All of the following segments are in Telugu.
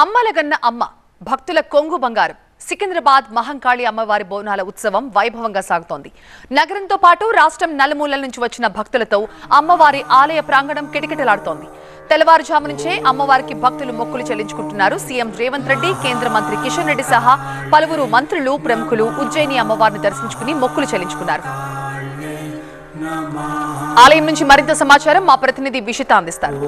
అమ్మలగన్న అమ్మ భక్తుల కొంగు బంగారం సికింద్రాబాద్ మహంకాళి అమ్మవారి బోనాల ఉత్సవం వైభవంగా సాగుతోంది. నగరంతో పాటు రాష్ట్రం నలుమూలల నుంచి వచ్చిన భక్తులతో అమ్మవారి ఆలయ ప్రాంగణం కిటకిటలాడుతోంది. తెల్లవారుజాము నుంచే అమ్మవారికి భక్తులు మొక్కులు చెల్లించుకుంటున్నారు. సీఎం రేవంత్ రెడ్డి, కేంద్ర మంత్రి కిషన్ రెడ్డి సహా పలువురు మంత్రులు, ప్రముఖులు ఉజ్జయిని అమ్మవారిని దర్శించుకుని మొక్కులు చెల్లించుకున్నారు. ఆలయం నుంచి మరింత సమాచారం మా ప్రతినిధి విషిత అందిస్తారు.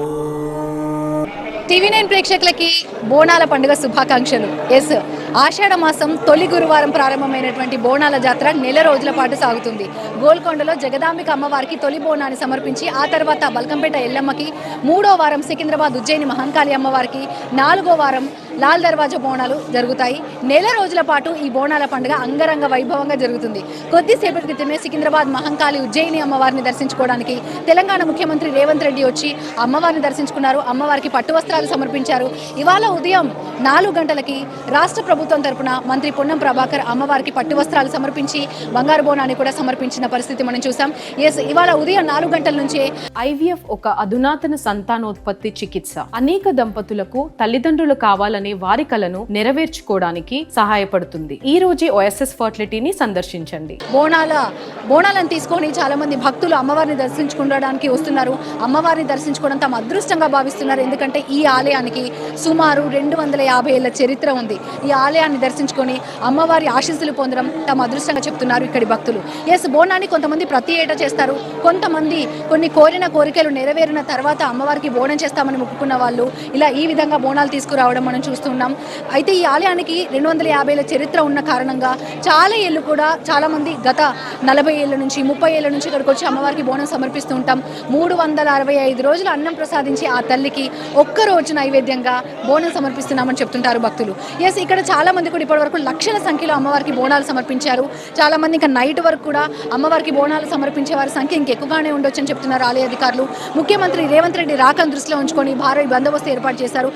టీవీ9 ప్రేక్షకులకి బోనాల పండుగ శుభాకాంక్షలు. ఆషాఢ మాసం తొలి గురువారం ప్రారంభమైనటువంటి బోనాల జాతర నెల రోజుల పాటు సాగుతుంది. గోల్కొండలో జగదాంబిక అమ్మవారికి తొలి బోనాన్ని సమర్పించి ఆ తర్వాత బల్కంపేట ఎల్లమ్మకి, 3వ వారం సికింద్రాబాద్ ఉజ్జయిని మహంకాళి అమ్మవారికి, 4వ వారం లాల్ దర్వాజా బోనాలు జరుగుతాయి. నెల రోజుల పాటు ఈ బోనాల పండుగ అంగరంగ వైభవంగా జరుగుతుంది. కొద్దిసేపటి క్రితమే సికింద్రాబాద్ మహంకాళి ఉజ్జయిని అమ్మవారిని దర్శించుకోవడానికి తెలంగాణ ముఖ్యమంత్రి రేవంత్ రెడ్డి వచ్చి అమ్మవారిని దర్శించుకున్నారు. అమ్మవారికి పట్టు వస్త్రాలు సమర్పించారు. ఇవాళ ఉదయం 4 గంటలకి రాష్ట్ర ప్రభుత్వం తరపున మంత్రి పొన్నం ప్రభాకర్ అమ్మవారికి పట్టు వస్త్రాలు సమర్పించి బంగారు బోనాన్ని కూడా సమర్పించిన పరిస్థితి మనం చూసాం. ఇవాళ ఉదయం 4 గంటల నుంచే IVF ఒక అధునాతన సంతానోత్పత్తి చికిత్స. అనేక దంపతులకు తల్లిదండ్రులు కావాలనే వారి కలను నెరవేర్చుకోవడానికి సహాయపడుతుంది. ఈ రోజే OSS ఫర్టిలిటీని సందర్శించండి. బోనాలను తీసుకొని చాలా మంది భక్తులు అమ్మవారిని దర్శించుకోవడానికి వస్తున్నారు. అమ్మవారిని దర్శించుకోవడం తమ అదృష్టంగా భావిస్తున్నారు. ఎందుకంటే ఈ ఆలయానికి సుమారు 250 ఏళ్ల చరిత్ర ఉంది. ఈ ఆలయాన్ని దర్శించుకొని అమ్మవారి ఆశీస్సులు పొందడం తమ అదృష్టంగా చెప్తున్నారు ఇక్కడి భక్తులు. బోనాన్ని కొంతమంది ప్రతి ఏటా చేస్తారు. కొంతమంది కొన్ని కోరిన కోరికలు నెరవేరిన తర్వాత అమ్మవారికి బోనం చేస్తామని మొక్కుకున్న వాళ్ళు ఇలా ఈ విధంగా బోనాలు తీసుకురావడం మనం చూస్తున్నాం. అయితే ఈ ఆలయానికి 250 ఏళ్ల చరిత్ర ఉన్న కారణంగా చాలా ఏళ్ళు కూడా చాలా మంది గత 40 ఏళ్ల నుంచి 30 ఏళ్ల నుంచి ఇక్కడికి వచ్చి అమ్మవారికి బోనం సమర్పిస్తూ ఉంటాం. 365 రోజులు అన్నం ప్రసాదించి ఆ తల్లికి ఒక్కరోజు నైవేద్యంగా బోనం సమర్పిస్తున్నామని చెప్తుంటారు భక్తులు. ఇక్కడ చాలా మంది కూడా ఇప్పటివరకు లక్షల సంఖ్యలో అమ్మవారికి బోనాలు సమర్పించారు. చాలా మంది ఇంకా నైట్ వరకు కూడా అమ్మవారికి బోనాలు సమర్పించే వారి సంఖ్య ఇంకెక్కువగానే ఉండొచ్చని చెప్తున్నారు ఆలయ అధికారులు. ముఖ్యమంత్రి రేవంత్ రెడ్డి రాకను దృష్టిలో ఉంచుకొని భారీ బందోబస్తు ఏర్పాటు చేశారు.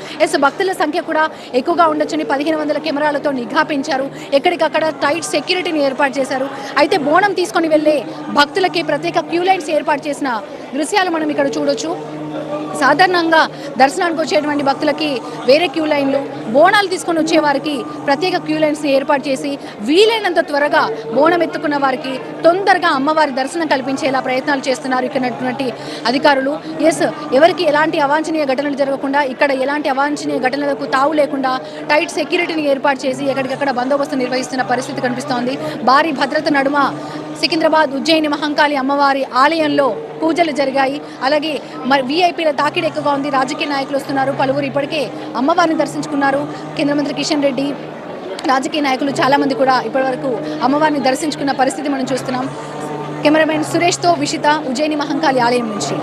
భక్తుల సంఖ్య కూడా ఎక్కువగా ఉండొచ్చని 1500 కెమెరాలతో నిఘా పెంచారు. ఎక్కడికక్కడ టైట్ సెక్యూరిటీని ఏర్పాటు చేశారు. అయితే బోనం తీసుకొని వెళ్లే భక్తులకి ప్రత్యేక క్యూ లైన్స్ ఏర్పాటు చేసిన దృశ్యాలు మనం ఇక్కడ చూడొచ్చు. సాధారణంగా దర్శనానికి వచ్చేటువంటి భక్తులకి వేరే క్యూ లైన్లు, బోనాలు తీసుకొని వచ్చే వారికి ప్రత్యేక క్యూ లైన్స్ని ఏర్పాటు చేసి వీలైనంత త్వరగా బోనం ఎత్తుకున్న వారికి తొందరగా అమ్మవారి దర్శనం కల్పించేలా ప్రయత్నాలు చేస్తున్నారు ఇక్కడటువంటి అధికారులు. ఎవరికి ఎలాంటి అవాంఛనీయ ఘటనలు జరగకుండా, ఇక్కడ ఎలాంటి అవాంఛనీయ ఘటనలకు తావు లేకుండా టైట్ సెక్యూరిటీని ఏర్పాటు చేసి ఎక్కడికక్కడ బందోబస్తు నిర్వహిస్తున్న పరిస్థితి కనిపిస్తోంది. భారీ భద్రత నడుమ సికింద్రాబాద్ ఉజ్జయిని మహంకాళి అమ్మవారి ఆలయంలో పూజలు జరిగాయి. అలాగే VIPల తాకిడి ఎక్కువగా ఉంది. రాజకీయ నాయకులు వస్తున్నారు. పలువురు ఇప్పటికే అమ్మవారిని దర్శించుకున్నారు. కేంద్ర మంత్రి కిషన్ రెడ్డి, రాజకీయ నాయకులు చాలా మంది కూడా ఇప్పటివరకు అమ్మవారిని దర్శించుకున్న పరిస్థితి మనం చూస్తున్నాం. కెమెరామెన్ సురేష్తో విషిత, ఉజ్జయిని మహంకాళి ఆలయం నుంచి.